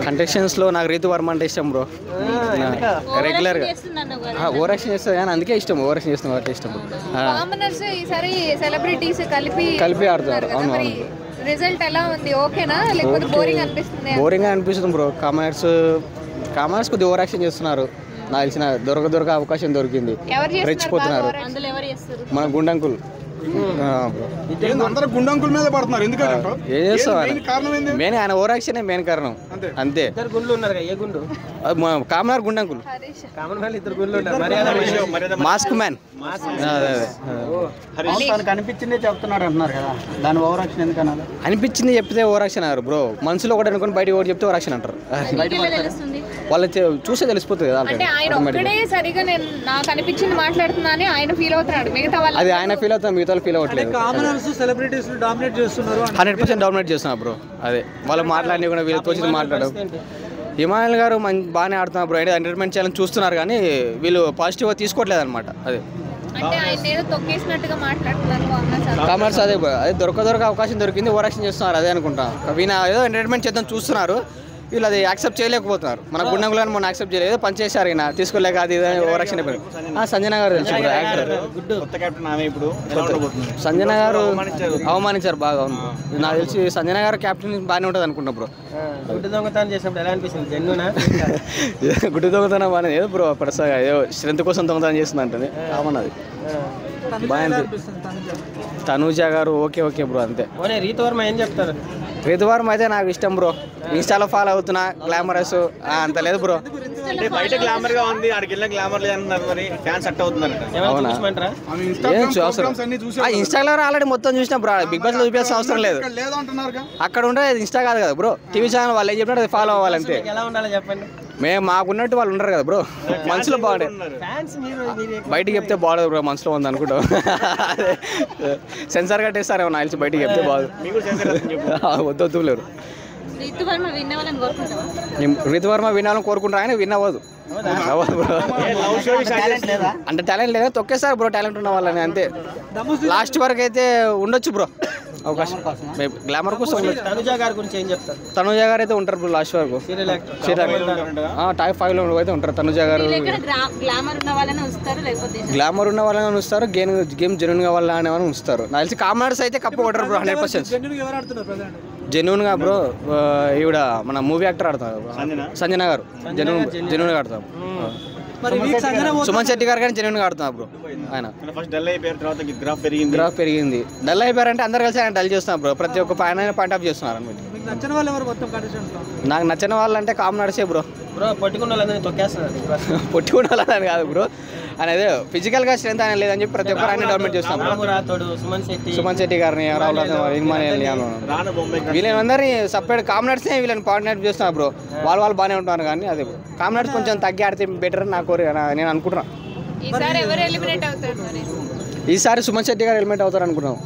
కంటెస్టెంట్స్లో నాకు రీతు వర్మ అంటే ఇష్టం బ్రో. రెగ్యులర్గా ఓవర్ యాక్షన్ చేస్తుంది కానీ అందుకే ఇష్టం. ఓవర్ యాక్షన్ చేస్తున్న కాబట్టి ఇష్టం. కలిపి ఆడుతున్నారు. అవును అవును. రిజల్ట్ ఎలా ఉంది? ఓకేనా లేకపోతే బోరింగ్ అనిపిస్తుంది? బోరింగ్గా అనిపిస్తుంది బ్రో. కామర్స్ కొద్దిగా ఓవర్ యాక్షన్ చేస్తున్నారు. నాకు తెలిసిన దొరక అవకాశం దొరికింది, రెచ్చిపోతున్నారు. మన గుండంకుల్ అందరూ గుండంకుల మీద పడుతున్నారు. ఎందుకంటే ఏం చేస్తాం, మెయిన్ ఆయన ఓవర్ యాక్షన్ మెయిన్ కారణం అంతే. కామనర్ గుండంకుల్ మాస్క్ మ్యాన్ అనిపించిందే చెప్తున్నాడు అంటున్నారు కదా, దాని ఓవర్ యాక్షన్ ఎందుకన్నా? అనిపించింది చెప్తే ఓవర్ యాక్షన్ అన్నారు బ్రో. మనసులో ఒకటి అనుకుని బయట ఒకటి చెప్తే ఓవర్ యాక్షన్ అంటారు. వాళ్ళు చూస్తే తెలిసిపోతుంది కదా. నాకు అనిపించింది మాట్లాడుతున్నా అని ఆయన ఫీల్ అవుతున్నాడు. మిగతా వాళ్ళు అది ఆయన ఫీల్ అవుతారు, మిగతా ఫీల్ అవ్వట్లేదు. 100% డామినేట్ చేస్తున్నారు బ్రో. అదే వాళ్ళు మాట్లాడి కూడా వీళ్ళు తోచింది మాట్లాడడం. హిమాలయన్ గారు బాగానే ఆడుతున్నారు బ్రో. ఎంటర్టైన్మెంట్ చేయాలని చూస్తున్నారు కానీ వీళ్ళు పాజిటివ్గా తీసుకోవట్లేదు అనమాట. అదే కామర్స్ అదే దొరక అవకాశం దొరికింది, ఓవర్ యాక్షన్ చేస్తున్నారు. అదే అనుకుంటా. వీణ ఏదో ఎంటర్టైన్మెంట్ చేద్దాం చూస్తున్నారు, వీళ్ళు అది యాక్సెప్ట్ చేయలేకపోతున్నారు. మన గుండంగులను మొన్న యాక్సెప్ట్ చేయలేదు, పని చేశారు. ఈయన తీసుకోలేక అది ఓవర్ యాక్షన్ అయిపోయింది. సంజన గారు తెలుసు యాక్టర్. సంజన గారు అవమానించారు బాగా. నాకు తెలిసి సంజన గారు క్యాప్టెన్ బాగానే ఉంటుంది అనుకుంటా బ్రో. గుడ్డు దొంగతనం చేసినప్పుడు ఎలా అనిపిస్తుంది? గుడ్డు దొంగతనం బాగానే ఏదో బ్రో. పడసగా ఏదో స్ట్రెంత్ కోసం దొంగతనం చేస్తుంది అంటుంది. కామన్నది బాగా. తనూజ గారు ఓకే బ్రో అంతే. రీతు వర్మ ఏం చెప్తారు? రీతు వర్మ అయితే నాకు ఇష్టం బ్రో. ఇన్స్టాలో ఫాలో అవుతున్నా. గ్లామరస్ అంత లేదు బ్రో. బయట గ్లామర్ గా ఉంది, ఆడికి వెళ్ళిన గ్లామర్ లేదన్నారు. మరి ఫ్యాన్స్ అట్ అవుతున్నారు. ఇన్స్టాగ్రామ్ ఆల్రెడీ మొత్తం చూసినా బ్రో. బిగ్ బాస్ లో చూపించాల్సిన అవసరం లేదు. అక్కడ ఉంటే ఇన్స్టా కాదు కదా బ్రో, టీవీ ఛానల్. వాళ్ళు ఏం చెప్పినట్టు అది ఫాలో అవ్వాలంతే. ఎలా ఉండాలి చెప్పండి. మేము మాకున్నట్టు వాళ్ళు ఉండరు కదా బ్రో. మనసులో బాగుండే, బయటికి చెప్తే బాగోదు బ్రో. మనసులో ఉంది అనుకుంటాం. సెన్సార్ కట్టేస్తారేమో నాకు తెలిసి. బయటికి చెప్తే బాగు. వద్దు లేరు. రీతు వర్మ వినాలని కోరుకుంటారు, ఆయన విన్ అవ్వదు. అంటే టాలెంట్ లేదా తొక్కేస్తారు బ్రో. టాలెంట్ ఉన్న వాళ్ళని అంతే. లాస్ట్ వరకు అయితే ఉండొచ్చు బ్రో అవకాశం. గ్లామర్ కోసం తనుజ గారి గురించి ఏం చెప్తారు? తనుజ గారు అయితే ఉంటారు బ్రో లాస్ట్ వరకు. టాప్ 5 లో అయితే ఉంటారు తనుజ గారు. గ్లామర్ ఉన్న వాళ్ళని ఉంచుతారు, గేమ్ జెన్యూన్ గా వాళ్ళని ఉంచుతారు. నాకు తెలిసి కామనర్స్ అయితే కప్పు కొట్టరు బ్రో 100%. జెన్యూన్ గా బ్రో. ఈవిడ మన మూవీ యాక్టర్ ఆడతారు సంజన గారు. జెన్యూన్ గా ఆడతారు. సుమన్ శెట్టి గారు కానీ జెన్యూన్ గా ఆడుతున్నారు బ్రో. ఆయన గ్రాఫ్ పెరిగింది. డల్ అయిపోయారంటే అందరు కలిసి ఆయన డల్ చేస్తున్నారు బ్రో. ప్రతి ఒక్క ఆయన పాయింట్ ఆఫ్ చేస్తున్నారు అనమాట. నాకు నచ్చిన వాళ్ళు అంటే కామనర్సే బ్రో. పొట్టుకున్న వాళ్ళని కాదు బ్రో. అనేది ఫిజికల్ గా స్ట్రెంత్ ఆయన లేదని చెప్పి ప్రతి ఒక్కరు ఆయన డామినేట్ చేస్తున్నారు. సుమన్ శెట్టి గారిని, వీళ్ళందరినీ సపరేట్ కామనర్సే వీళ్ళని పాయింట్ చేస్తున్నారు బ్రో. వాళ్ళు బాగానే ఉంటున్నారు కానీ అదే కామనర్స్ కొంచెం తగ్గి ఆడితే బెటర్ నేను అనుకుంటున్నాను. ఈసారి సుమన్ శెట్టి గారు ఎలిమినేట్ అవుతారు అనుకుంటున్నాం.